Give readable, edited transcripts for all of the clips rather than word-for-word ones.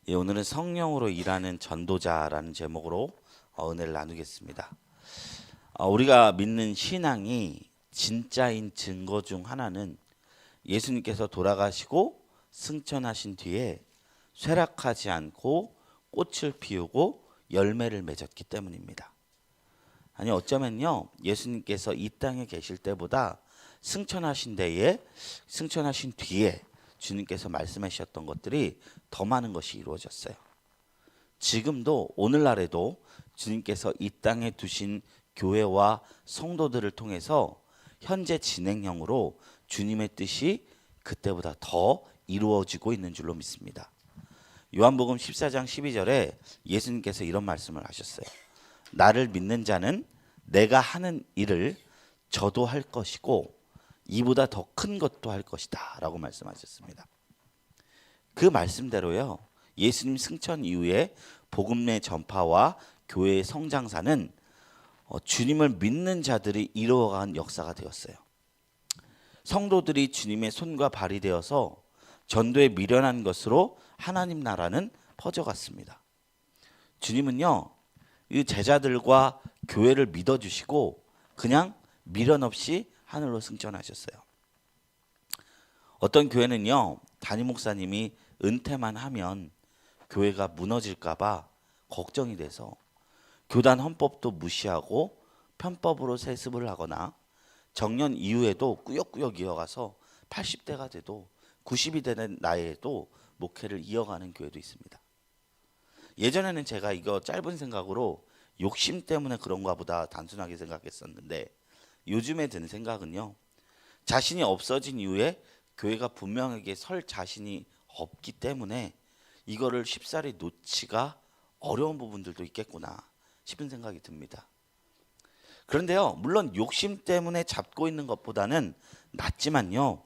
예, 오늘은 성령으로 일하는 전도자라는 제목으로 은혜를 나누겠습니다. 우리가 믿는 신앙이 진짜인 증거 중 하나는 예수님께서 돌아가시고 승천하신 뒤에 쇠락하지 않고 꽃을 피우고 열매를 맺었기 때문입니다. 아니 어쩌면요, 예수님께서 이 땅에 계실 때보다 승천하신 뒤에 주님께서 말씀하셨던 것들이 더 많은 것이 이루어졌어요. 지금도 오늘날에도 주님께서 이 땅에 두신 교회와 성도들을 통해서 현재 진행형으로 주님의 뜻이 그때보다 더 이루어지고 있는 줄로 믿습니다. 요한복음 14장 12절에 예수님께서 이런 말씀을 하셨어요. 나를 믿는 자는 내가 하는 일을 저도 할 것이고 이보다 더 큰 것도 할 것이다 라고 말씀하셨습니다. 그 말씀대로요, 예수님 승천 이후에 복음의 전파와 교회의 성장사는 주님을 믿는 자들이 이루어간 역사가 되었어요. 성도들이 주님의 손과 발이 되어서 전도에 미련한 것으로 하나님 나라는 퍼져갔습니다. 주님은요, 이 제자들과 교회를 믿어주시고 그냥 미련 없이 하늘로 승천하셨어요. 어떤 교회는요, 담임 목사님이 은퇴만 하면 교회가 무너질까봐 걱정이 돼서 교단 헌법도 무시하고 편법으로 세습을 하거나 정년 이후에도 꾸역꾸역 이어가서 80대가 돼도 90이 되는 나이에도 목회를 이어가는 교회도 있습니다. 예전에는 제가 이거 짧은 생각으로 욕심 때문에 그런가 보다 단순하게 생각했었는데 요즘에 든 생각은요, 자신이 없어진 이후에 교회가 분명하게 설 자신이 없기 때문에 이거를 쉽사리 놓치가 어려운 부분들도 있겠구나 싶은 생각이 듭니다. 그런데요, 물론 욕심 때문에 잡고 있는 것보다는 낫지만요,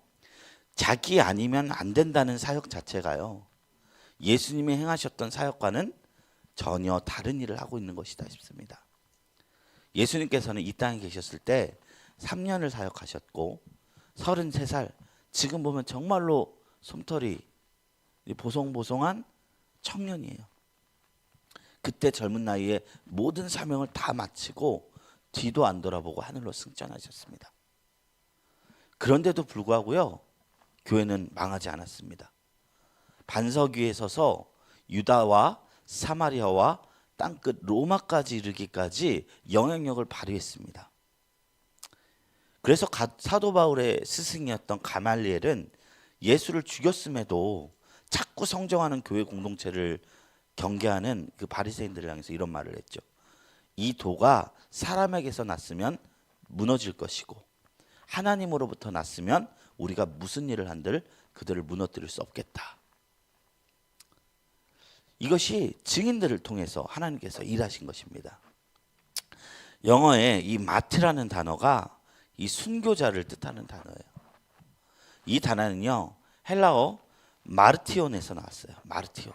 자기 아니면 안 된다는 사역 자체가요, 예수님이 행하셨던 사역과는 전혀 다른 일을 하고 있는 것이다 싶습니다. 예수님께서는 이 땅에 계셨을 때 3년을 사역하셨고 33살, 지금 보면 정말로 솜털이 보송보송한 청년이에요. 그때 젊은 나이에 모든 사명을 다 마치고 뒤도 안 돌아보고 하늘로 승천하셨습니다. 그런데도 불구하고요, 교회는 망하지 않았습니다. 반석 위에 서서 유다와 사마리아와 땅끝 로마까지 이르기까지 영향력을 발휘했습니다. 그래서 사도 바울의 스승이었던 가말리엘은 예수를 죽였음에도 자꾸 성정하는 교회 공동체를 경계하는 그 바리새인들을 향해서 이런 말을 했죠. 이 도가 사람에게서 났으면 무너질 것이고 하나님으로부터 났으면 우리가 무슨 일을 한들 그들을 무너뜨릴 수 없겠다. 이것이 증인들을 통해서 하나님께서 일하신 것입니다. 영어에 이 마트라는 단어가 이 순교자를 뜻하는 단어예요. 이 단어는요, 헬라어 마르티온에서 나왔어요. 마르티온.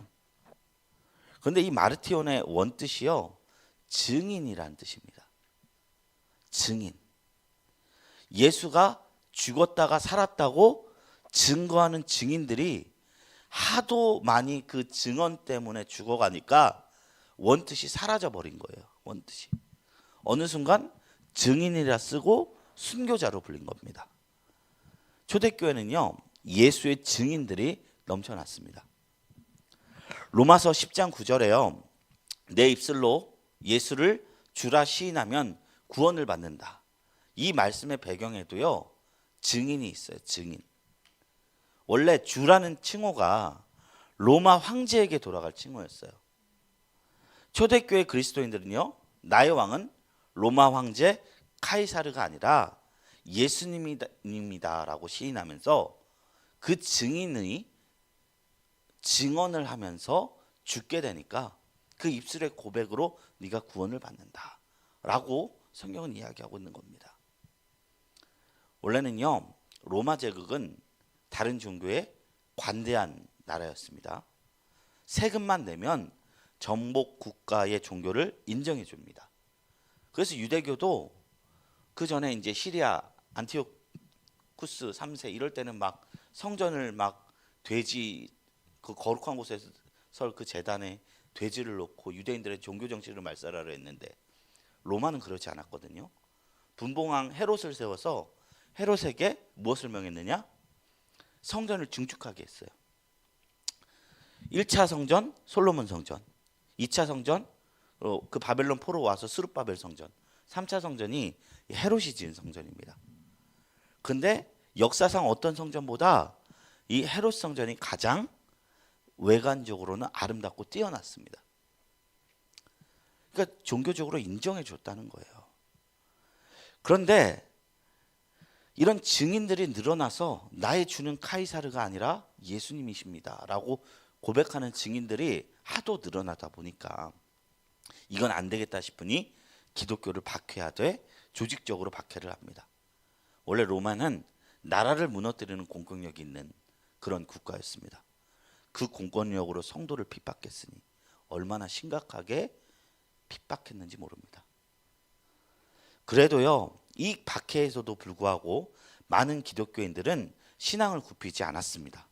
그런데 이 마르티온의 원뜻이요, 증인이라는 뜻입니다. 증인. 예수가 죽었다가 살았다고 증거하는 증인들이 하도 많이 그 증언 때문에 죽어가니까 원뜻이 사라져 버린 거예요. 원뜻이. 어느 순간 증인이라 쓰고 순교자로 불린 겁니다. 초대교회는요, 예수의 증인들이 넘쳐났습니다. 로마서 10장 9절에요. 내 입술로 예수를 주라 시인하면 구원을 받는다. 이 말씀의 배경에도요, 증인이 있어요. 증인. 원래 주라는 칭호가 로마 황제에게 돌아갈 칭호였어요. 초대교회 그리스도인들은요, 나의 왕은 로마 황제 카이사르가 아니라 예수님이다라고 시인하면서 그 증인의 증언을 하면서 죽게 되니까 그 입술의 고백으로 네가 구원을 받는다라고 성경은 이야기하고 있는 겁니다. 원래는요, 로마 제국은 다른 종교에 관대한 나라였습니다. 세금만 내면 정복 국가의 종교를 인정해 줍니다. 그래서 유대교도 그 전에 이제 시리아 안티오쿠스 3세 이럴 때는 막 성전을 막 돼지 그 거룩한 곳에서 그 제단에 돼지를 놓고 유대인들의 종교 정신을 말살하려 했는데 로마는 그러지 않았거든요. 분봉왕 헤롯을 세워서 헤롯에게 무엇을 명했느냐? 성전을 증축하게 했어요. 1차 성전 솔로몬 성전, 2차 성전 그 바벨론 포로 와서 스룹바벨 성전, 3차 성전이 헤롯이 지은 성전입니다. 근데 역사상 어떤 성전보다 이 헤롯 성전이 가장 외관적으로는 아름답고 뛰어났습니다. 그러니까 종교적으로 인정해 줬다는 거예요. 그런데 이런 증인들이 늘어나서 나의 주는 카이사르가 아니라 예수님이십니다 라고 고백하는 증인들이 하도 늘어나다 보니까 이건 안 되겠다 싶으니 기독교를 박해하되 조직적으로 박해를 합니다. 원래 로마는 나라를 무너뜨리는 공권력이 있는 그런 국가였습니다. 그 공권력으로 성도를 핍박했으니 얼마나 심각하게 핍박했는지 모릅니다. 그래도요, 이 박해에서도 불구하고 많은 기독교인들은 신앙을 굽히지 않았습니다.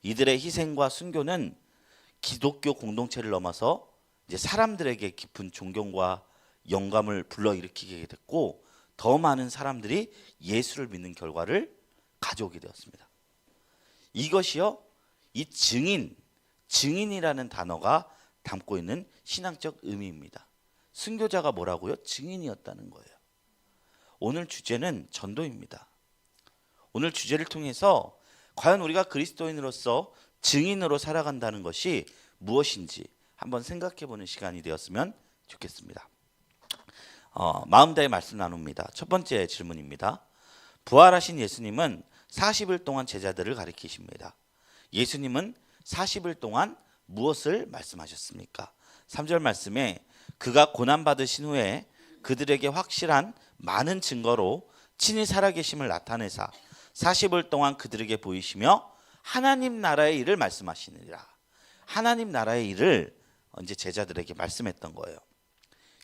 이들의 희생과 순교는 기독교 공동체를 넘어서 이제 사람들에게 깊은 존경과 영감을 불러일으키게 됐고 더 많은 사람들이 예수를 믿는 결과를 가져오게 되었습니다. 이것이요, 이 증인이라는 단어가 담고 있는 신앙적 의미입니다. 순교자가 뭐라고요? 증인이었다는 거예요. 오늘 주제는 전도입니다. 오늘 주제를 통해서 과연 우리가 그리스도인으로서 증인으로 살아간다는 것이 무엇인지 한번 생각해보는 시간이 되었으면 좋겠습니다. 마음 다해 말씀 나눕니다. 첫 번째 질문입니다. 부활하신 예수님은 40일 동안 제자들을 가리키십니다. 예수님은 40일 동안 무엇을 말씀하셨습니까? 3절 말씀에 그가 고난받으신 후에 그들에게 확실한 많은 증거로 친히 살아계심을 나타내사 40일 동안 그들에게 보이시며 하나님 나라의 일을 말씀하시느니라. 하나님 나라의 일을 이제 제자들에게 말씀했던 거예요.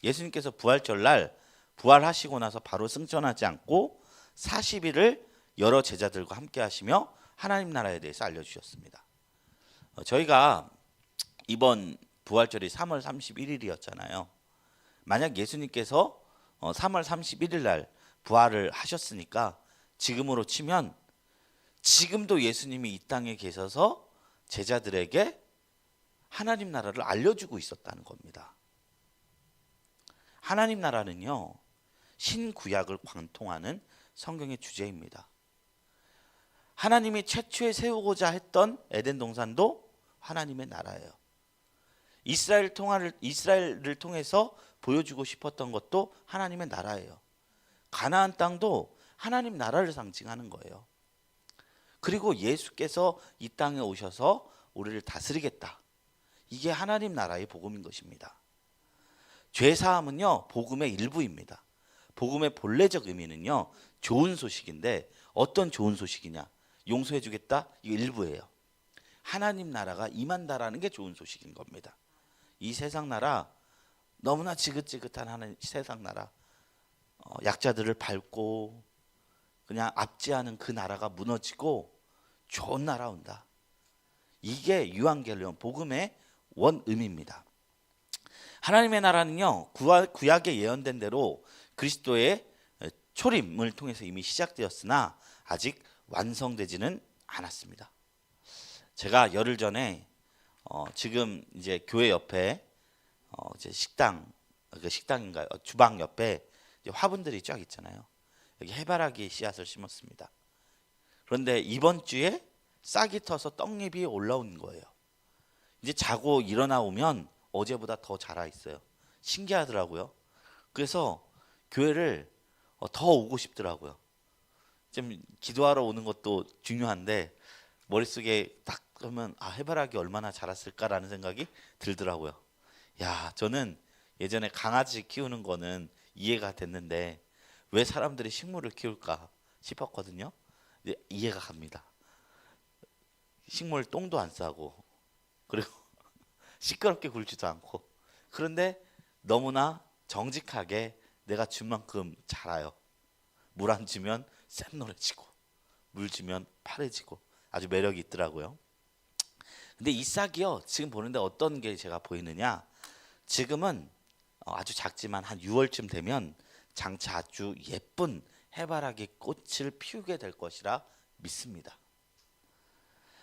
예수님께서 부활절날 부활하시고 나서 바로 승천하지 않고 40일을 여러 제자들과 함께 하시며 하나님 나라에 대해서 알려주셨습니다. 저희가 이번 부활절이 3월 31일이었잖아요. 만약 예수님께서 3월 31일 날 부활을 하셨으니까 지금으로 치면 지금도 예수님이 이 땅에 계셔서 제자들에게 하나님 나라를 알려주고 있었다는 겁니다. 하나님 나라는요, 신구약을 관통하는 성경의 주제입니다. 하나님이 최초에 세우고자 했던 에덴 동산도 하나님의 나라예요. 이스라엘을 통해서 보여주고 싶었던 것도 하나님의 나라예요. 가나안 땅도 하나님 나라를 상징하는 거예요. 그리고 예수께서 이 땅에 오셔서 우리를 다스리겠다. 이게 하나님 나라의 복음인 것입니다. 죄사함은요, 복음의 일부입니다. 복음의 본래적 의미는요, 좋은 소식인데 어떤 좋은 소식이냐? 용서해 주겠다? 이게 일부예요. 하나님 나라가 임한다라는 게 좋은 소식인 겁니다. 이 세상 나라, 너무나 지긋지긋한 세상 나라, 약자들을 밟고 그냥 압제하는 그 나라가 무너지고 좋은 나라 온다. 이게 유한겔리온 복음의 원 의미입니다. 하나님의 나라는요, 구약에 예언된 대로 그리스도의 초림을 통해서 이미 시작되었으나 아직 완성되지는 않았습니다. 제가 열흘 전에 지금 이제 교회 옆에 이제 식당인가요? 주방 옆에 이제 화분들이 쫙 있잖아요. 여기 해바라기 씨앗을 심었습니다. 그런데 이번 주에 싹이 터서 떡잎이 올라온 거예요. 이제 자고 일어나오면 어제보다 더 자라 있어요. 신기하더라고요. 그래서 교회를 더 오고 싶더라고요. 좀 기도하러 오는 것도 중요한데 머릿속에 딱 하면 해바라기 얼마나 자랐을까라는 생각이 들더라고요. 야, 저는 예전에 강아지 키우는 거는 이해가 됐는데 왜 사람들이 식물을 키울까 싶었거든요. 이제 이해가 갑니다. 식물 똥도 안 싸고 그리고 시끄럽게 굴지도 않고, 그런데 너무나 정직하게 내가 준 만큼 자라요. 물 안 주면 샘노래지고 물 주면 파래지고 아주 매력이 있더라고요. 근데 이 싹이요, 지금 보는데 어떤 게 제가 보이느냐? 지금은 아주 작지만 한 6월쯤 되면 장차 아주 예쁜 해바라기 꽃을 피우게 될 것이라 믿습니다.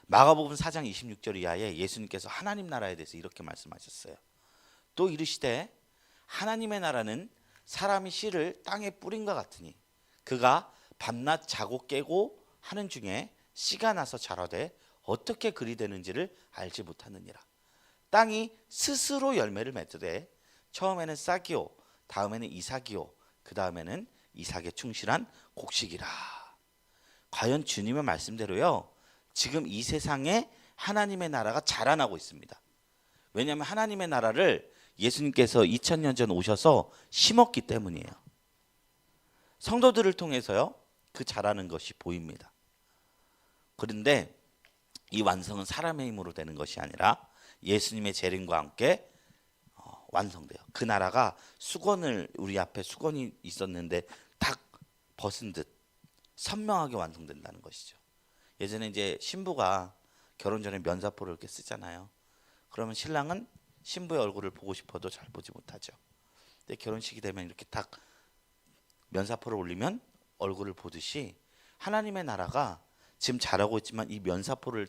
마가복음 4장 26절 이하에 예수님께서 하나님 나라에 대해서 이렇게 말씀하셨어요. 또 이르시되 하나님의 나라는 사람이 씨를 땅에 뿌린 것 같으니 그가 밤낮 자고 깨고 하는 중에 씨가 나서 자라되 어떻게 그리 되는지를 알지 못하느니라. 땅이 스스로 열매를 맺으되 처음에는 싹이요 다음에는 이삭이요 그 다음에는 이삭에 충실한 곡식이라. 과연 주님의 말씀대로요, 지금 이 세상에 하나님의 나라가 자라나고 있습니다. 왜냐하면 하나님의 나라를 예수님께서 2000년 전 오셔서 심었기 때문이에요. 성도들을 통해서요, 그 자라는 것이 보입니다. 그런데 이 완성은 사람의 힘으로 되는 것이 아니라 예수님의 재림과 함께 완성돼요. 그 나라가 수건을, 우리 앞에 수건이 있었는데 딱 벗은 듯 선명하게 완성된다는 것이죠. 예전에 이제 신부가 결혼 전에 면사포를 이렇게 쓰잖아요. 그러면 신랑은 신부의 얼굴을 보고 싶어도 잘 보지 못하죠. 근데 결혼식이 되면 이렇게 딱 면사포를 올리면 얼굴을 보듯이 하나님의 나라가 지금 자라고 있지만 이 면사포를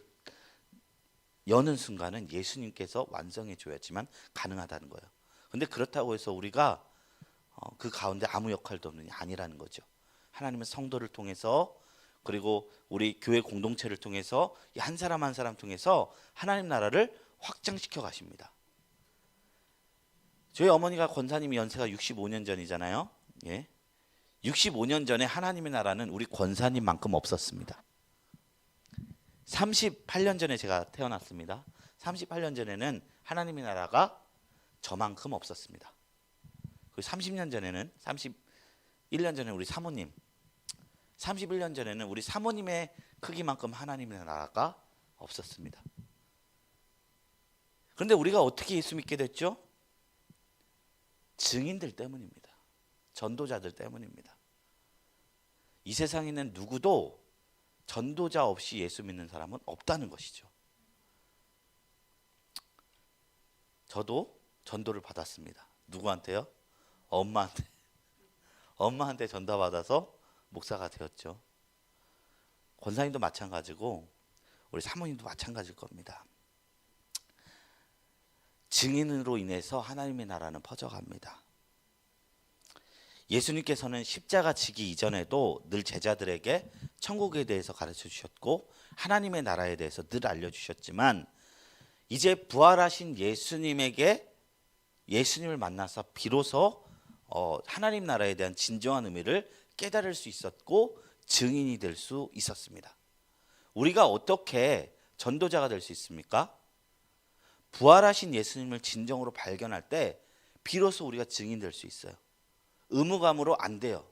여는 순간은 예수님께서 완성해 줘야지만 가능하다는 거예요. 근데 그렇다고 해서 우리가 그 가운데 아무 역할도 없는 게 아니라는 거죠. 하나님은 성도를 통해서, 그리고 우리 교회 공동체를 통해서, 한 사람 한 사람 통해서 하나님 나라를 확장시켜 가십니다. 저희 어머니가 권사님이 연세가 65년 전이잖아요. 예. 65년 전에 하나님의 나라는 우리 권사님만큼 없었습니다. 38년 전에 제가 태어났습니다. 38년 전에는 하나님의 나라가 저만큼 없었습니다. 그 30년 전에는, 31년 전에 우리 사모님, 31년 전에는 우리 사모님의 크기만큼 하나님의 나라가 없었습니다. 그런데 우리가 어떻게 예수 믿게 됐죠? 증인들 때문입니다. 전도자들 때문입니다. 이 세상에 있는 누구도 전도자 없이 예수 믿는 사람은 없다는 것이죠. 저도 전도를 받았습니다. 누구한테요? 엄마한테. 엄마한테 전도받아서 목사가 되었죠. 권사님도 마찬가지고 우리 사모님도 마찬가지일 겁니다. 증인으로 인해서 하나님의 나라는 퍼져갑니다. 예수님께서는 십자가 지기 이전에도 늘 제자들에게 천국에 대해서 가르쳐 주셨고 하나님의 나라에 대해서 늘 알려주셨지만, 이제 부활하신 예수님을 만나서 비로소 하나님 나라에 대한 진정한 의미를 깨달을 수 있었고 증인이 될 수 있었습니다. 우리가 어떻게 전도자가 될 수 있습니까? 부활하신 예수님을 진정으로 발견할 때 비로소 우리가 증인 될 수 있어요. 의무감으로 안 돼요.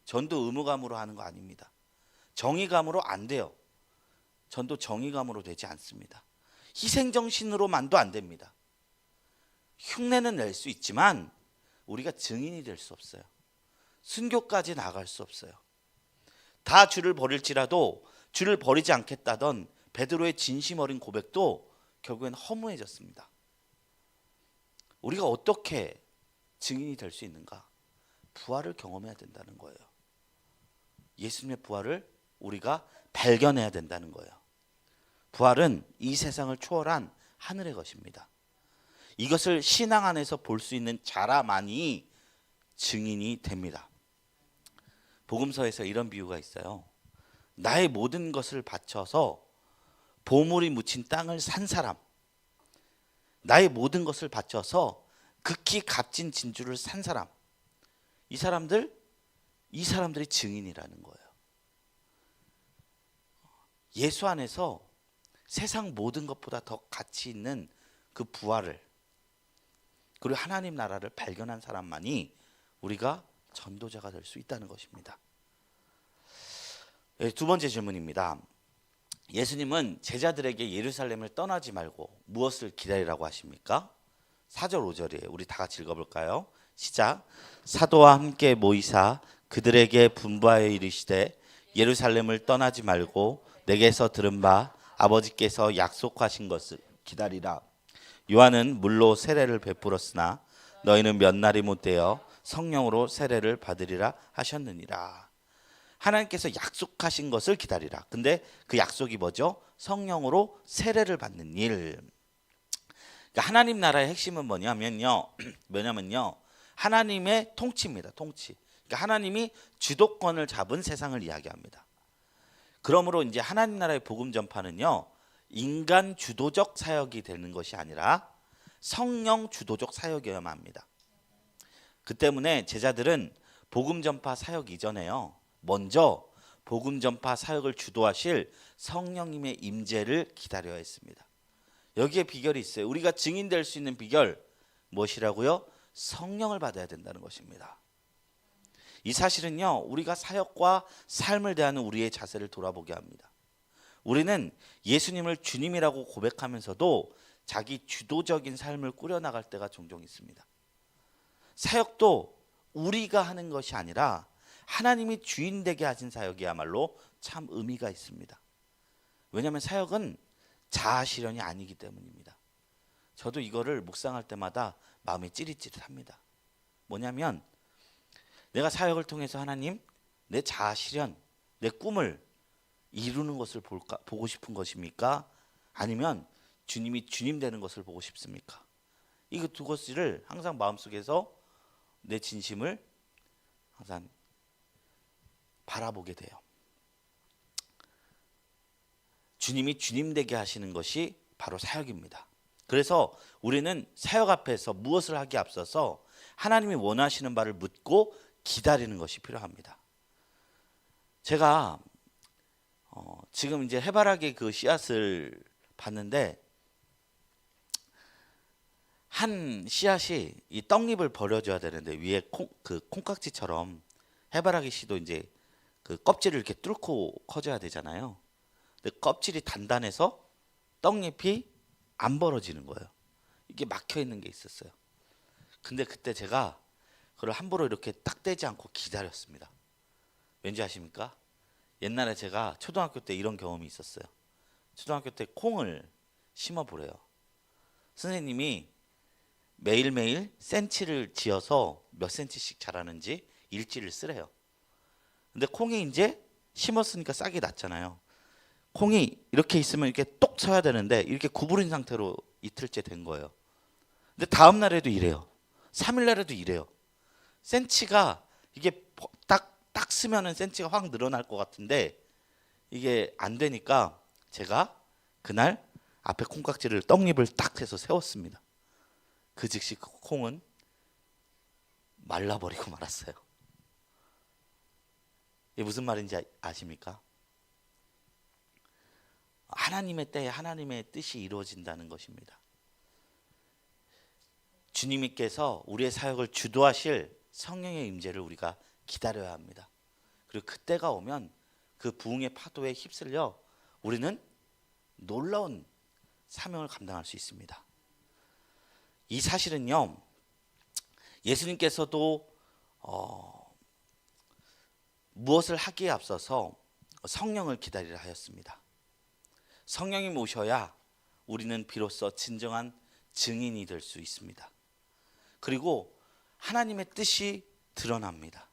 전도 의무감으로 하는 거 아닙니다. 정의감으로 안 돼요. 전도 정의감으로 되지 않습니다. 희생정신으로만도 안 됩니다. 흉내는 낼 수 있지만 우리가 증인이 될 수 없어요. 순교까지 나갈 수 없어요. 다 주를 버릴지라도 주를 버리지 않겠다던 베드로의 진심 어린 고백도 결국엔 허무해졌습니다. 우리가 어떻게 증인이 될 수 있는가? 부활을 경험해야 된다는 거예요. 예수님의 부활을 우리가 발견해야 된다는 거예요. 부활은 이 세상을 초월한 하늘의 것입니다. 이것을 신앙 안에서 볼 수 있는 자라만이 증인이 됩니다. 복음서에서 이런 비유가 있어요. 나의 모든 것을 바쳐서 보물이 묻힌 땅을 산 사람, 나의 모든 것을 바쳐서 극히 값진 진주를 산 사람, 이 사람들이 증인이라는 거예요. 예수 안에서 세상 모든 것보다 더 가치 있는 그 부활을, 그리고 하나님 나라를 발견한 사람만이 우리가 전도자가 될 수 있다는 것입니다. 두 번째 질문입니다. 예수님은 제자들에게 예루살렘을 떠나지 말고 무엇을 기다리라고 하십니까? 4절 5절이에요. 우리 다 같이 읽어볼까요? 시작. 사도와 함께 모이사 그들에게 분부하여 이르시되 예루살렘을 떠나지 말고 내게서 들은 바 아버지께서 약속하신 것을 기다리라. 요한은 물로 세례를 베풀었으나 너희는 몇 날이 못되어 성령으로 세례를 받으리라 하셨느니라. 하나님께서 약속하신 것을 기다리라. 근데 그 약속이 뭐죠? 성령으로 세례를 받는 일. 그러니까 하나님 나라의 핵심은 뭐냐면요. 하나님의 통치입니다. 통치. 그러니까 하나님이 주도권을 잡은 세상을 이야기합니다. 그러므로 이제 하나님 나라의 복음 전파는요. 인간 주도적 사역이 되는 것이 아니라 성령 주도적 사역이어야만 합니다. 그 때문에 제자들은 복음 전파 사역 이전에요. 먼저 복음 전파 사역을 주도하실 성령님의 임재를 기다려야 했습니다. 여기에 비결이 있어요. 우리가 증인될 수 있는 비결 무엇이라고요? 성령을 받아야 된다는 것입니다. 이 사실은요. 우리가 사역과 삶을 대하는 우리의 자세를 돌아보게 합니다. 우리는 예수님을 주님이라고 고백하면서도 자기 주도적인 삶을 꾸려나갈 때가 종종 있습니다. 사역도 우리가 하는 것이 아니라 하나님이 주인 되게 하신 사역이야말로 참 의미가 있습니다. 왜냐하면 사역은 자아 실현이 아니기 때문입니다. 저도 이거를 묵상할 때마다 마음이 찌릿찌릿합니다. 뭐냐면 내가 사역을 통해서 하나님 내 자아 실현, 내 꿈을 이루는 것을 보고 싶은 것입니까? 아니면 주님이 주님 되는 것을 보고 싶습니까? 이거 두 것을 항상 마음속에서 내 진심을 항상 바라보게 돼요. 주님이 주님 되게 하시는 것이 바로 사역입니다. 그래서 우리는 사역 앞에서 무엇을 하기 앞서서 하나님이 원하시는 바를 묻고 기다리는 것이 필요합니다. 제가 지금 이제 해바라기 그 씨앗을 봤는데 한 씨앗이 이 떡잎을 버려줘야 되는데 위에 콩깍지처럼 해바라기 씨도 이제 그 껍질을 이렇게 뚫고 커져야 되잖아요. 근데 껍질이 단단해서 떡잎이 안 벌어지는 거예요. 이게 막혀 있는 게 있었어요. 근데 그때 제가 그걸 함부로 이렇게 딱 떼지 않고 기다렸습니다. 왠지 아십니까? 옛날에 제가 초등학교 때 이런 경험이 있었어요. 초등학교 때 콩을 심어 보래요. 선생님이 매일매일 센치를 지어서 몇 센치씩 자라는지 일지를 쓰래요. 근데 콩이 이제 심었으니까 싹이 났잖아요. 콩이 이렇게 있으면 이렇게 똑 서야 되는데 이렇게 구부린 상태로 이틀째 된 거예요. 근데 다음 날에도 이래요. 3일 날에도 이래요. 센치가 이게 딱 쓰면은 센치가 확 늘어날 것 같은데 이게 안 되니까 제가 그날 앞에 콩깍지를 떡잎을 딱 해서 세웠습니다. 그 즉시 그 콩은 말라버리고 말았어요. 이게 무슨 말인지 아십니까? 하나님의 때에 하나님의 뜻이 이루어진다는 것입니다. 주님께서 우리의 사역을 주도하실 성령의 임재를 우리가 기다려야 합니다. 그리고 그때가 오면 그 부흥의 파도에 휩쓸려 우리는 놀라운 사명을 감당할 수 있습니다. 이 사실은요. 예수님께서도 무엇을 하기에 앞서서 성령을 기다리라 하였습니다. 성령이 오셔야 우리는 비로소 진정한 증인이 될 수 있습니다. 그리고 하나님의 뜻이 드러납니다.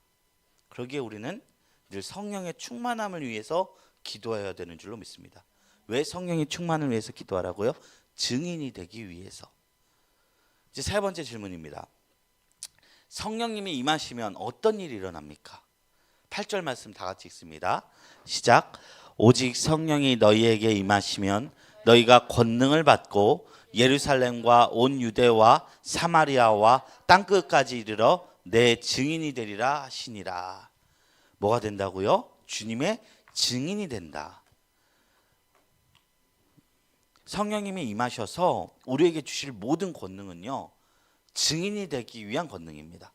그러기에 우리는 늘 성령의 충만함을 위해서 기도해야 되는 줄로 믿습니다. 왜 성령의 충만을 위해서 기도하라고요? 증인이 되기 위해서. 이제 세 번째 질문입니다. 성령님이 임하시면 어떤 일이 일어납니까? 8절 말씀 다 같이 읽습니다. 시작. 오직 성령이 너희에게 임하시면 너희가 권능을 받고 예루살렘과 온 유대와 사마리아와 땅끝까지 이르러 내 증인이 되리라 하시니라. 뭐가 된다고요? 주님의 증인이 된다. 성령님이 임하셔서 우리에게 주실 모든 권능은요, 증인이 되기 위한 권능입니다.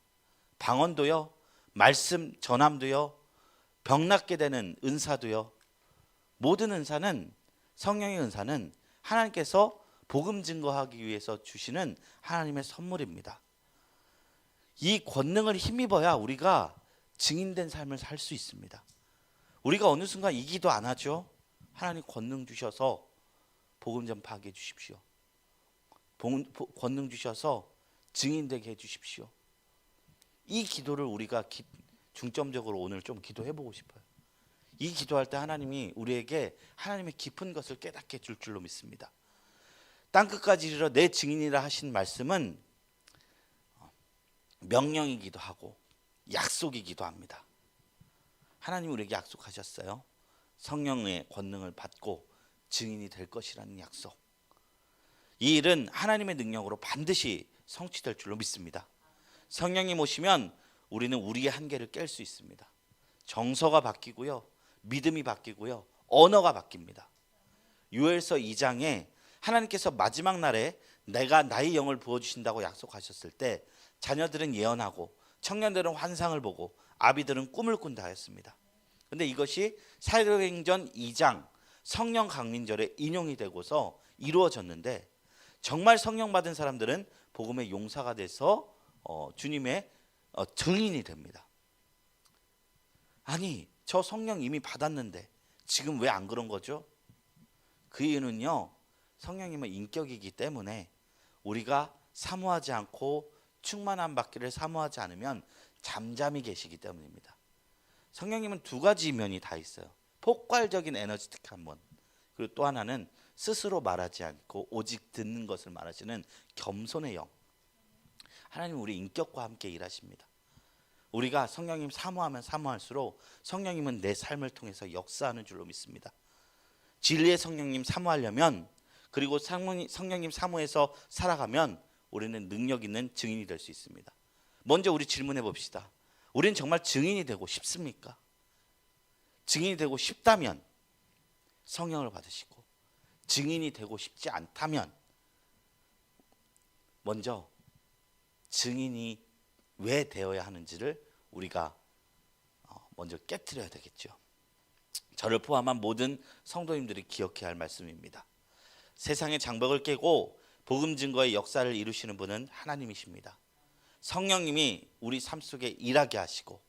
방언도요, 말씀 전함도요, 병 낫게 되는 은사도요. 모든 은사는, 성령의 은사는 하나님께서 복음 증거하기 위해서 주시는 하나님의 선물입니다. 이 권능을 힘입어야 우리가 증인된 삶을 살 수 있습니다. 우리가 어느 순간 이 기도 안 하죠? 하나님 권능 주셔서 복음 전파하게 해주십시오. 권능 주셔서 증인되게 해주십시오. 이 기도를 우리가 중점적으로 오늘 좀 기도해보고 싶어요. 이 기도할 때 하나님이 우리에게 하나님의 깊은 것을 깨닫게 해줄 줄로 믿습니다. 땅끝까지 이르러 내 증인이라 하신 말씀은 명령이기도 하고 약속이기도 합니다. 하나님이 우리에게 약속하셨어요. 성령의 권능을 받고 증인이 될 것이라는 약속. 이 일은 하나님의 능력으로 반드시 성취될 줄로 믿습니다. 성령님 오시면 우리는 우리의 한계를 깰 수 있습니다. 정서가 바뀌고요, 믿음이 바뀌고요, 언어가 바뀝니다. 요엘서 2장에 하나님께서 마지막 날에 내가 나의 영을 부어주신다고 약속하셨을 때 자녀들은 예언하고 청년들은 환상을 보고 아비들은 꿈을 꾼다 하였습니다. 그런데 이것이 사도행전 2장 성령 강림절에 인용이 되고서 이루어졌는데, 정말 성령 받은 사람들은 복음의 용사가 돼서 주님의 증인이 됩니다. 아니, 저 성령 이미 받았는데 지금 왜 안 그런 거죠? 그 이유는요, 성령님은 인격이기 때문에 우리가 사모하지 않고 충만함 받기를 사모하지 않으면 잠잠히 계시기 때문입니다. 성령님은 두 가지 면이 다 있어요. 폭발적인 에너지틱한 면, 그리고 또 하나는 스스로 말하지 않고 오직 듣는 것을 말하시는 겸손의 영. 하나님은 우리 인격과 함께 일하십니다. 우리가 성령님 사모하면 사모할수록 성령님은 내 삶을 통해서 역사하는 줄로 믿습니다. 진리의 성령님 사모하려면, 그리고 성령님 사모해서 살아가면 우리는 능력 있는 증인이 될 수 있습니다. 먼저 우리 질문해 봅시다. 우리는 정말 증인이 되고 싶습니까? 증인이 되고 싶다면 성령을 받으시고, 증인이 되고 싶지 않다면 먼저 증인이 왜 되어야 하는지를 우리가 먼저 깨트려야 되겠죠. 저를 포함한 모든 성도님들이 기억해야 할 말씀입니다. 세상의 장벽을 깨고 복음 증거의 역사를 이루시는 분은 하나님이십니다. 성령님이 우리 삶 속에 일하게 하시고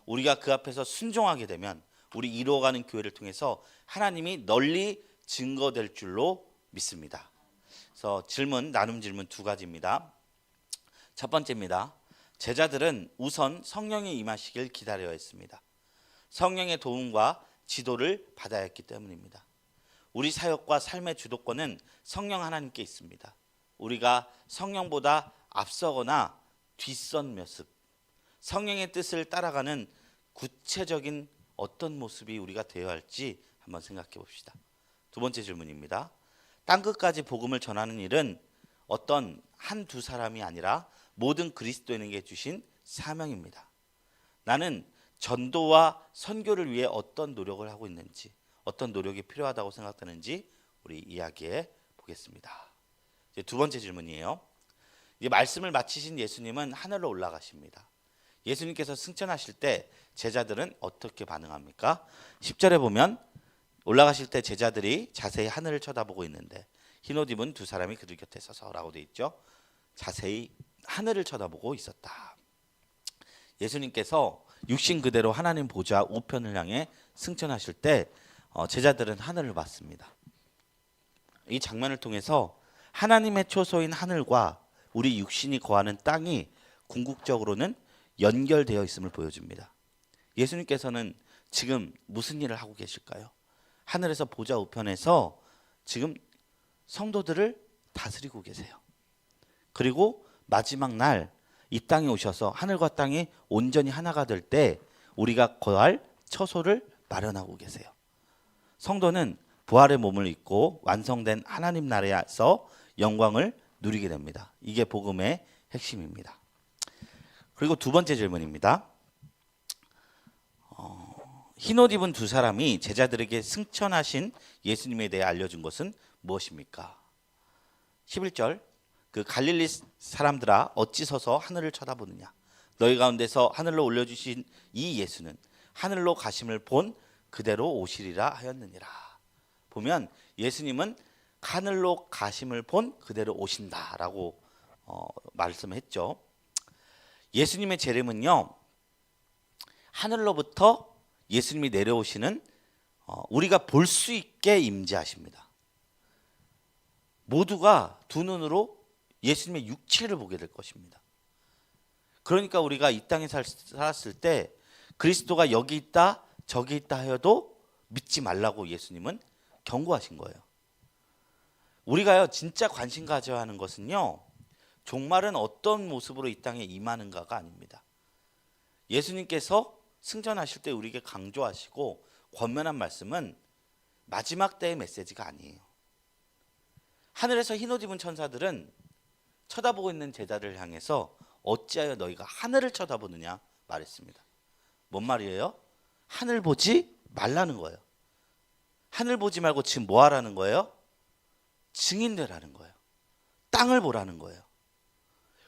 우리가 그 앞에서 순종하게 되면 우리 이루어가는 교회를 통해서 하나님이 널리 증거될 줄로 믿습니다. 그래서 나눔 질문 두 가지입니다. 첫 번째입니다. 제자들은 우선 성령이 임하시길 기다려야 했습니다. 성령의 도움과 지도를 받아야 했기 때문입니다. 우리 사역과 삶의 주도권은 성령 하나님께 있습니다. 우리가 성령보다 앞서거나 뒷선 모습, 성령의 뜻을 따라가는 구체적인 어떤 모습이 우리가 되어야 할지 한번 생각해 봅시다. 두 번째 질문입니다. 땅끝까지 복음을 전하는 일은 어떤 한두 사람이 아니라 모든 그리스도인에게 주신 사명입니다. 나는 전도와 선교를 위해 어떤 노력을 하고 있는지, 어떤 노력이 필요하다고 생각되는지 우리 이야기해 보겠습니다. 이제 두 번째 질문이에요. 이제 말씀을 마치신 예수님은 하늘로 올라가십니다. 예수님께서 승천하실 때 제자들은 어떻게 반응합니까? 10절에 보면 올라가실 때 제자들이 자세히 하늘을 쳐다보고 있는데 흰옷 입은 두 사람이 그들 곁에 서서라고 되어 있죠. 자세히 하늘을 쳐다보고 있었다. 예수님께서 육신 그대로 하나님 보좌 우편을 향해 승천하실 때 제자들은 하늘을 봤습니다. 이 장면을 통해서 하나님의 초소인 하늘과 우리 육신이 거하는 땅이 궁극적으로는 연결되어 있음을 보여줍니다. 예수님께서는 지금 무슨 일을 하고 계실까요? 하늘에서 보좌 우편에서 지금 성도들을 다스리고 계세요. 그리고 마지막 날 이 땅에 오셔서 하늘과 땅이 온전히 하나가 될 때 우리가 거할 처소를 마련하고 계세요. 성도는 부활의 몸을 입고 완성된 하나님 나라에서 영광을 누리게 됩니다. 이게 복음의 핵심입니다. 그리고 두 번째 질문입니다. 흰옷 입은 두 사람이 제자들에게 승천하신 예수님에 대해 알려준 것은 무엇입니까? 11절, 그 갈릴리 사람들아 어찌 서서 하늘을 쳐다보느냐. 너희 가운데서 하늘로 올려주신 이 예수는 하늘로 가심을 본 그대로 오시리라 하였느니라. 보면 예수님은 하늘로 가심을 본 그대로 오신다라고 말씀했죠. 예수님의 재림은요, 하늘로부터 예수님이 내려오시는 우리가 볼 수 있게 임재하십니다. 모두가 두 눈으로 예수님의 육체를 보게 될 것입니다. 그러니까 우리가 이 땅에 살았을 때 그리스도가 여기 있다 저기 있다 하여도 믿지 말라고 예수님은 경고하신 거예요. 우리가요 진짜 관심 가져야 하는 것은요, 종말은 어떤 모습으로 이 땅에 임하는가가 아닙니다. 예수님께서 승천하실 때 우리에게 강조하시고 권면한 말씀은 마지막 때의 메시지가 아니에요. 하늘에서 흰옷 입은 천사들은 쳐다보고 있는 제자를 향해서 어찌하여 너희가 하늘을 쳐다보느냐 말했습니다. 뭔 말이에요? 하늘 보지 말라는 거예요. 하늘 보지 말고 지금 뭐 하라는 거예요? 증인되라는 거예요. 땅을 보라는 거예요.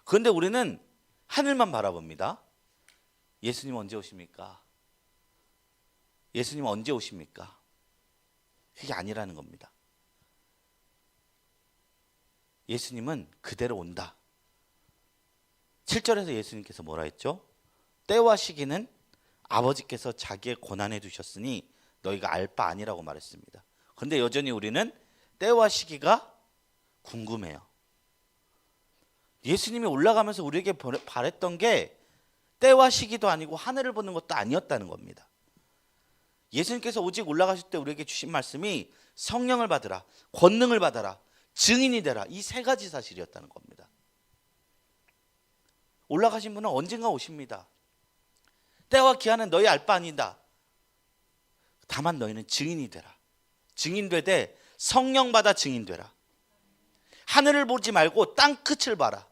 그런데 우리는 하늘만 바라봅니다. 예수님 언제 오십니까? 예수님 언제 오십니까? 그게 아니라는 겁니다. 예수님은 그대로 온다. 7절에서 예수님께서 뭐라 했죠? 때와 시기는 아버지께서 자기의 권한에 두셨으니 너희가 알 바 아니라고 말했습니다. 그런데 여전히 우리는 때와 시기가 궁금해요. 예수님이 올라가면서 우리에게 바랬던 게 때와 시기도 아니고 하늘을 보는 것도 아니었다는 겁니다. 예수님께서 오직 올라가실 때 우리에게 주신 말씀이 성령을 받으라, 권능을 받아라, 증인이 되라, 이 세 가지 사실이었다는 겁니다. 올라가신 분은 언젠가 오십니다. 때와 기한은 너희 알 바 아니다. 다만 너희는 증인이 되라. 증인되되 성령 받아 증인되라. 하늘을 보지 말고 땅 끝을 봐라.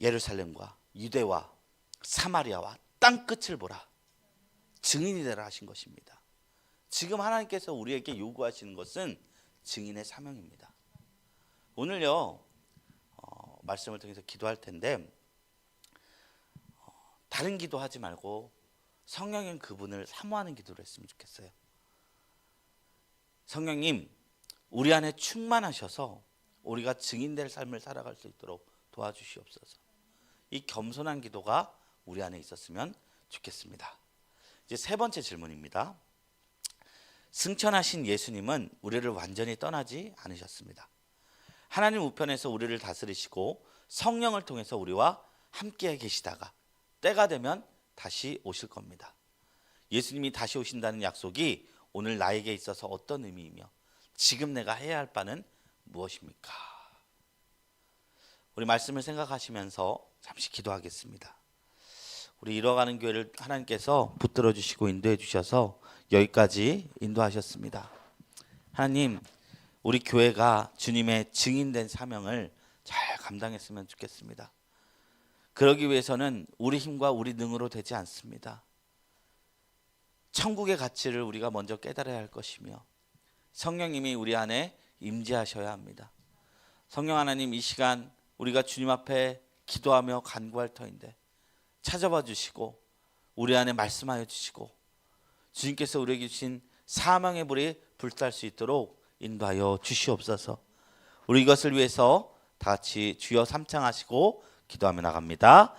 예루살렘과 유대와 사마리아와 땅 끝을 보라. 증인이 되라 하신 것입니다. 지금 하나님께서 우리에게 요구하시는 것은 증인의 사명입니다. 오늘요 말씀을 통해서 기도할 텐데 다른 기도하지 말고 성령님 그분을 사모하는 기도를 했으면 좋겠어요. 성령님 우리 안에 충만하셔서 우리가 증인될 삶을 살아갈 수 있도록 도와주시옵소서. 이 겸손한 기도가 우리 안에 있었으면 좋겠습니다. 이제 세 번째 질문입니다. 승천하신 예수님은 우리를 완전히 떠나지 않으셨습니다. 하나님 우편에서 우리를 다스리시고 성령을 통해서 우리와 함께 계시다가 때가 되면 다시 오실 겁니다. 예수님이 다시 오신다는 약속이 오늘 나에게 있어서 어떤 의미이며 지금 내가 해야 할 바는 무엇입니까? 우리 말씀을 생각하시면서 잠시 기도하겠습니다. 우리 이뤄가는 교회를 하나님께서 붙들어 주시고 인도해 주셔서 여기까지 인도하셨습니다. 하나님, 우리 교회가 주님의 증인된 사명을 잘 감당했으면 좋겠습니다. 그러기 위해서는 우리 힘과 우리 능으로 되지 않습니다. 천국의 가치를 우리가 먼저 깨달아야 할 것이며 성령님이 우리 안에 임재하셔야 합니다. 성령 하나님, 이 시간 우리가 주님 앞에 기도하며 간구할 터인데 찾아봐 주시고 우리 안에 말씀하여 주시고 주님께서 우리에게 주신 사망의 불이 불탈 수 있도록 인도하여 주시옵소서. 우리 이것을 위해서 다 같이 주여 삼창하시고 기도하며 나갑니다.